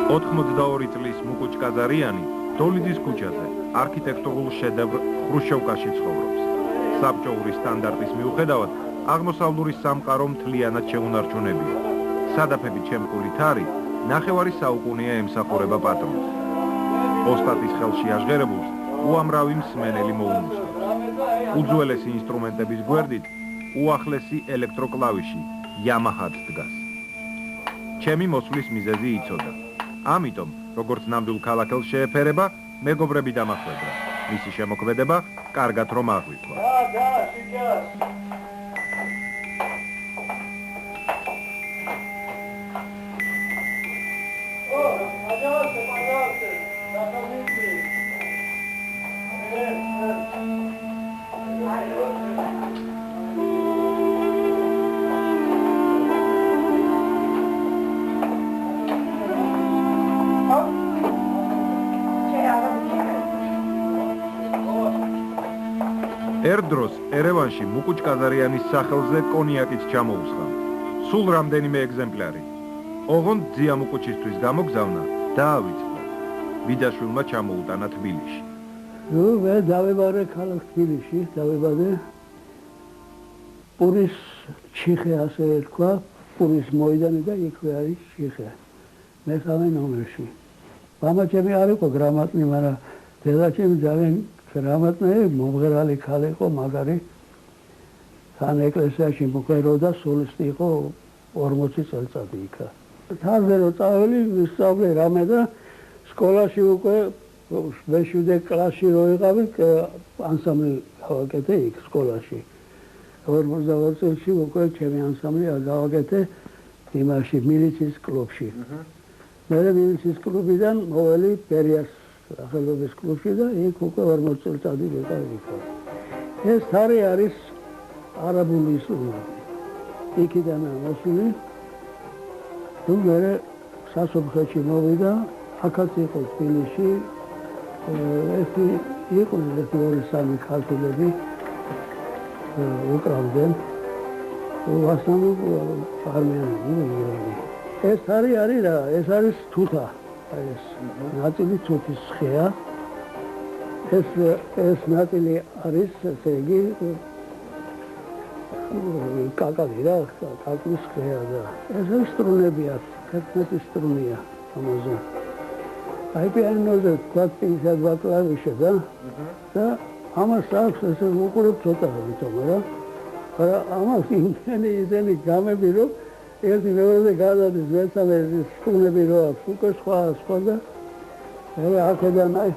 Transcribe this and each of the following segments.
82 წლის მუკუჩ კაზარიანი დოლიძის ქუჩაზე არქიტექტურულ შედევრ ხრუშჩოვკაში ცხოვრობს. საბჭოური სტანდარტის მიუხედავად აღმოსავლური სამყარო მთლიანად შეუნარჩუნებია. სადაფებით შემკული თარი ნახევარი საუკუნეა ემსახურება პატრონს. ოსტატის ხელში აღღერებულს უამრავი მსმენელი მოუნუსებს. უძველესი ინსტრუმენტების გვერდით უახლესი ელექტროკლავიში Yamaha-ს დგას. ჩემი მოსვლის მიზეზი იცოდა. ამიტომ, როგორც ნამდვილ ქალაქელს შეეფერება, მეგობრები დამახვედრა. მისი შემოქმედება კარგად რომ აღვიქვა. ერთდროს ერევანში მუკუჩ კაზარიანის სახელზე კონიაკიც ჩამოუსხა. სულ რამდენიმე ეგზემპლარი. ოღონდ ძია მუკუჩისთვის გამოგზავნა და ავიწყდა. ბიძაშვილმა ჩამოუტანა თბილისში. მე დავებარე ქალაქ თბილისში, დავებადე პურის ჩიხე ასე ერქვა, პურის მოედანი და იქვე არის ჩიხე. მესამე ნომერში. მამა ჩემი არ იყო გრამატნი, მაგრამ დედა ჩემი ძალიან გრამატნი, მომღერალი ქალი იყო, მაგარი. თან ეკლესიაში მღეროდა, სოლისტი იყო 40 წელიწადი იქა. თარზე რო წაველი, ვისწავლე რამე და სკოლაში უკვე მე-7 კლასში რო ვიყავი, ანსამბლი გავაკეთე იქ სკოლაში. 42 წელში უკვე ჩემი ანსამბლი გავაკეთე იმაში მილიციის კლუბში. მე მილიციის კლუბიდან მოველი პერიას სახელობის კლუბში და იქ უკვე 40 წელიწადი ვიყავი. ეს თარი არის არაბული ინსტრუმენტი. იქიდან მოსული თუ მე სასოფლოში მოვიდა, აქაც იყო თბილისში, იყო ორი სამი ქართველები უკრავდნენ, უასამი არმენები. ეს თარი არის რა, ეს არის თუთა. ეს ნაწილი თუთის ხეა. ეს ნაწილი არის, ესე იგი, კაკალი რა, კაკლის ხეა და ეს სტრუნებია, 11 სტრუნია ამაზე. აი პიანოზე კლავიშა კლავიშა და ამას აქვს ესე უყურებ ცოტა თვითონ რა. მაგრამ ამას იმენი გამები რომ ერთი მეორეზე გადადის, მესამე სტრუნები რო აქვს, უკვე სხვა და მე აქედან აი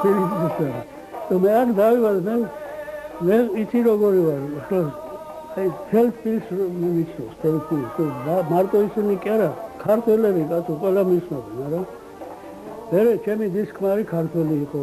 თბილისის არა. მე არ დავიბადე, მე იცი როგორი ვარ, ახლა აი თელფის მისწოს, თელფის მარტო ისინი კი არა, ქართველები კაცო ყველა მისწოდნენ, არა? მე ჩემი დისკმარი ქართველი იყო.